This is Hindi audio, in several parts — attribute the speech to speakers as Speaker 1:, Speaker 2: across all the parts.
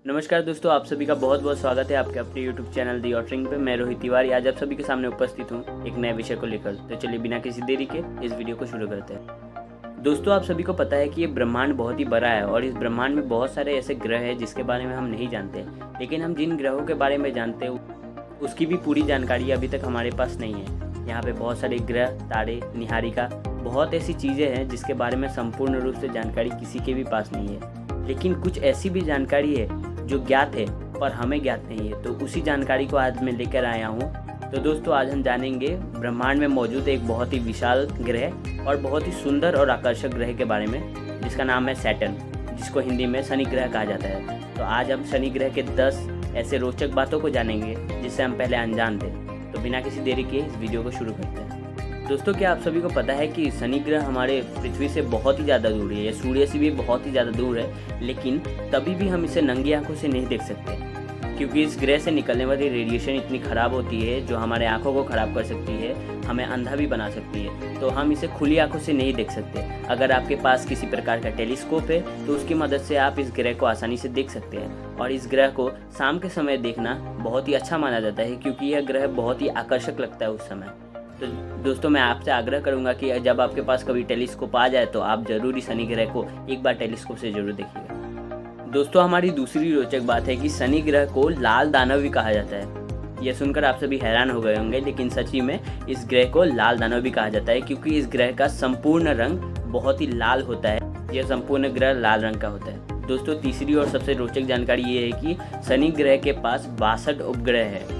Speaker 1: नमस्कार दोस्तों, आप सभी का बहुत बहुत स्वागत है आपके अपने YouTube चैनल दी ऑटरिंग पे। मैं रोहित तिवारी आज आप सभी के सामने उपस्थित हूँ एक नए विषय को लेकर। तो चलिए बिना किसी देरी के इस वीडियो को शुरू करते हैं। दोस्तों, आप सभी को पता है कि ये ब्रह्मांड बहुत ही बड़ा है और इस ब्रह्मांड में बहुत सारे ऐसे ग्रह हैं जिसके बारे में हम नहीं जानते, लेकिन हम जिन ग्रहों के बारे में जानते हैं उसकी भी पूरी जानकारी अभी तक हमारे पास नहीं है। यहाँ पे बहुत सारे ग्रह, तारे, निहारिका, बहुत ऐसी चीज़ें हैं जिसके बारे में संपूर्ण रूप से जानकारी किसी के भी पास नहीं है। लेकिन कुछ ऐसी भी जानकारी है जो ज्ञात है पर हमें ज्ञात नहीं है, तो उसी जानकारी को आज मैं लेकर आया हूँ। तो दोस्तों, आज हम जानेंगे ब्रह्मांड में मौजूद एक बहुत ही विशाल ग्रह और बहुत ही सुंदर और आकर्षक ग्रह के बारे में, जिसका नाम है सैटर्न, जिसको हिंदी में शनि ग्रह कहा जाता है। तो आज हम शनि ग्रह के 10 ऐसे रोचक बातों को जानेंगे जिससे हम पहले अनजान थे। तो बिना किसी देरी के इस वीडियो को शुरू करते हैं। दोस्तों, क्या आप सभी को पता है कि शनि ग्रह हमारे पृथ्वी से बहुत ही ज़्यादा दूर है, ये सूर्य से भी बहुत ही ज़्यादा दूर है, लेकिन तभी भी हम इसे नंगी आंखों से नहीं देख सकते, क्योंकि इस ग्रह से निकलने वाली रेडिएशन इतनी ख़राब होती है जो हमारे आंखों को ख़राब कर सकती है, हमें अंधा भी बना सकती है। तो हम इसे खुली आंखों से नहीं देख सकते। अगर आपके पास किसी प्रकार का टेलीस्कोप है तो उसकी मदद से आप इस ग्रह को आसानी से देख सकते हैं। और इस ग्रह को शाम के समय देखना बहुत ही अच्छा माना जाता है, क्योंकि यह ग्रह बहुत ही आकर्षक लगता है उस समय। तो दोस्तों, मैं आपसे आग्रह करूंगा कि जब आपके पास कभी टेलीस्कोप आ जाए तो आप जरूर शनि ग्रह को एक बार टेलीस्कोप से जरूर देखिएगा। दोस्तों, हमारी दूसरी रोचक बात है कि शनि ग्रह को लाल दानव भी कहा जाता है। यह सुनकर आप सभी हैरान हो गए होंगे, लेकिन सच्ची में इस ग्रह को लाल दानव भी कहा जाता है, क्योंकि इस ग्रह का संपूर्ण रंग बहुत ही लाल होता है। यह संपूर्ण ग्रह लाल रंग का होता है। दोस्तों, तीसरी और सबसे रोचक जानकारी ये है कि शनि ग्रह के पास 62 उपग्रह है।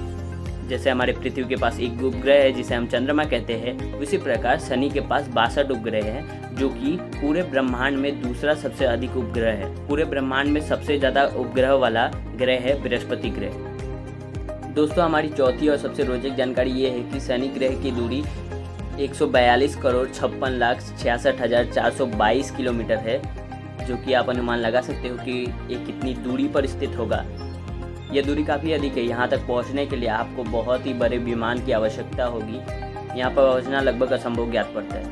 Speaker 1: जैसे हमारे पृथ्वी के पास एक उपग्रह है जिसे हम चंद्रमा कहते हैं, उसी प्रकार शनि के पास 62 उपग्रह हैं, जो कि पूरे ब्रह्मांड में दूसरा सबसे अधिक उपग्रह है। पूरे ब्रह्मांड में सबसे ज़्यादा उपग्रह वाला ग्रह है बृहस्पति ग्रह। दोस्तों, हमारी चौथी और सबसे रोचक जानकारी ये है कि शनि ग्रह की दूरी 142,56,66,422 किलोमीटर है, जो कि आप अनुमान लगा सकते हो कि ये कितनी दूरी पर स्थित होगा। यह दूरी काफ़ी अधिक है। यहाँ तक पहुँचने के लिए आपको बहुत ही बड़े विमान की आवश्यकता होगी। यहाँ पर पहुँचना लगभग असंभव ज्ञात पड़ता है।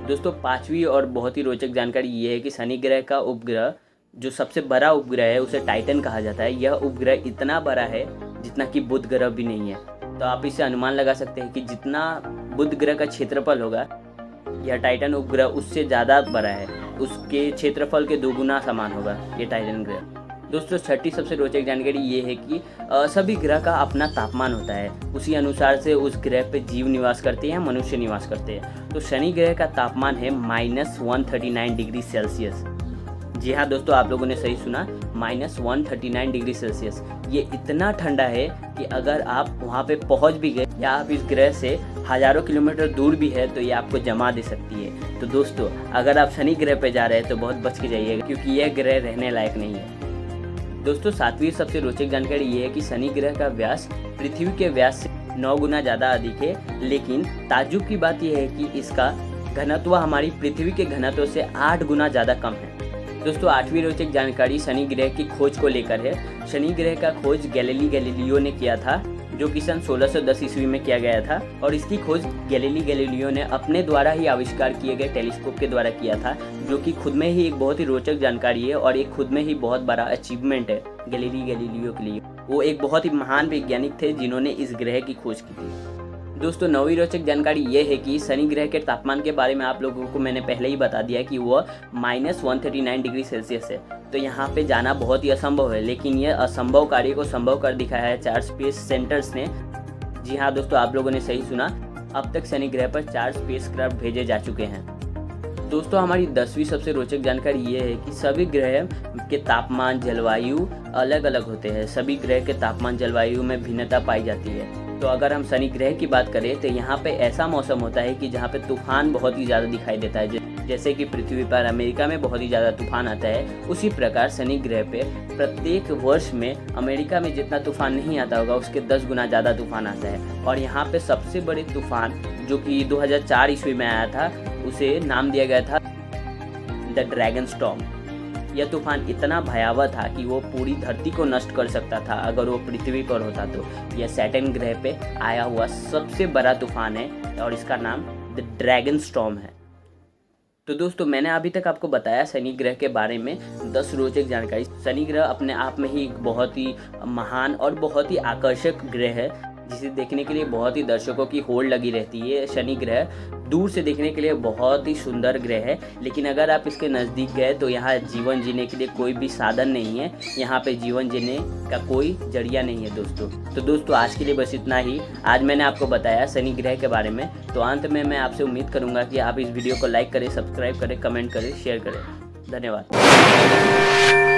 Speaker 1: दोस्तों, पांचवी और बहुत ही रोचक जानकारी ये है कि शनि ग्रह का उपग्रह, जो सबसे बड़ा उपग्रह है, उसे टाइटन कहा जाता है। यह उपग्रह इतना बड़ा है जितना कि बुध ग्रह भी नहीं है। तो आप इससे अनुमान लगा सकते हैं कि जितना बुध ग्रह का क्षेत्रफल होगा, यह टाइटन उपग्रह उससे ज़्यादा बड़ा है। उसके क्षेत्रफल के 2 गुना समान होगा ये टाइटन ग्रह। दोस्तों, छठी सबसे रोचक जानकारी ये है कि सभी ग्रह का अपना तापमान होता है। उसी अनुसार से उस ग्रह पे जीव निवास करते हैं, मनुष्य निवास करते हैं। तो शनि ग्रह का तापमान है -139 डिग्री सेल्सियस। जी हाँ दोस्तों, आप लोगों ने सही सुना, -139 डिग्री सेल्सियस। ये इतना ठंडा है कि अगर आप वहाँ पे पहुँच भी गए या आप इस ग्रह से हज़ारों किलोमीटर दूर भी है तो ये आपको जमा दे सकती है। तो दोस्तों, अगर आप शनि ग्रह पे जा रहे हैं तो बहुत बच के जाइएगा, क्योंकि यह ग्रह रहने लायक नहीं है। दोस्तों, सातवीं सबसे रोचक जानकारी ये है कि शनि ग्रह का व्यास पृथ्वी के व्यास से 9 गुना ज़्यादा अधिक है, लेकिन ताज्जुब की बात यह है कि इसका घनत्व हमारी पृथ्वी के घनत्व से 8 गुना ज़्यादा कम है। दोस्तों, आठवीं रोचक जानकारी शनि ग्रह की खोज को लेकर है। शनि ग्रह का खोज गैलीलियो ने किया था, जो कि सन 1610 ईस्वी में किया गया था। और इसकी खोज गैलीलियो ने अपने द्वारा ही आविष्कार किए गए टेलीस्कोप के द्वारा किया था, जो कि खुद में ही एक बहुत ही रोचक जानकारी है और एक खुद में ही बहुत बड़ा अचीवमेंट है गैलीलियो के लिए। वो एक बहुत ही महान वैज्ञानिक थे जिन्होंने इस ग्रह की खोज की थी। दोस्तों, नौवीं रोचक जानकारी ये है कि शनि ग्रह के तापमान के बारे में आप लोगों को मैंने पहले ही बता दिया कि वह -139 डिग्री सेल्सियस है। तो यहाँ पे जाना बहुत ही असंभव है, लेकिन यह असंभव कार्य को संभव कर दिखाया है 4 स्पेस सेंटर्स ने। जी हाँ दोस्तों, आप लोगों ने सही सुना, अब तक शनि ग्रह पर 4 स्पेसक्राफ्ट भेजे जा चुके हैं। दोस्तों, हमारी 10वीं सबसे रोचक जानकारी ये है कि सभी ग्रह के तापमान, जलवायु अलग अलग होते हैं। सभी ग्रह के तापमान, जलवायु में भिन्नता पाई जाती है। तो अगर हम शनि ग्रह की बात करें तो यहाँ पे ऐसा मौसम होता है कि जहाँ पे तूफान बहुत ही ज़्यादा दिखाई देता है। जैसे कि पृथ्वी पर अमेरिका में बहुत ही ज़्यादा तूफान आता है, उसी प्रकार शनि ग्रह पे प्रत्येक वर्ष में अमेरिका में जितना तूफान नहीं आता होगा उसके 10 गुना ज़्यादा तूफान आता है। और यहाँ पे सबसे बड़े तूफान, जो कि 2004 ईस्वी में आया था, उसे नाम दिया गया था द ड्रैगन स्टॉर्म। यह तूफान इतना भयावह था कि वो पूरी धरती को नष्ट कर सकता था अगर वो पृथ्वी पर होता। तो यह सैटर्न ग्रह पे आया हुआ सबसे बड़ा तूफान है और इसका नाम द ड्रैगन स्टॉर्म है। तो दोस्तों मैंने अभी तक आपको बताया शनि ग्रह के बारे में 10 रोचक जानकारी। शनि ग्रह अपने आप में ही एक बहुत ही महान और बहुत ही आकर्षक ग्रह है, जिसे देखने के लिए बहुत ही दर्शकों की होड़ लगी रहती है। शनि ग्रह दूर से देखने के लिए बहुत ही सुंदर ग्रह है, लेकिन अगर आप इसके नज़दीक गए तो यहाँ जीवन जीने के लिए कोई भी साधन नहीं है, यहाँ पे जीवन जीने का कोई जरिया नहीं है दोस्तों। तो दोस्तों आज के लिए बस इतना ही। आज मैंने आपको बताया शनि ग्रह के बारे में। तो अंत में मैं आपसे उम्मीद करूँगा कि आप इस वीडियो को लाइक करें, सब्सक्राइब करें, कमेंट करें, शेयर करें। धन्यवाद।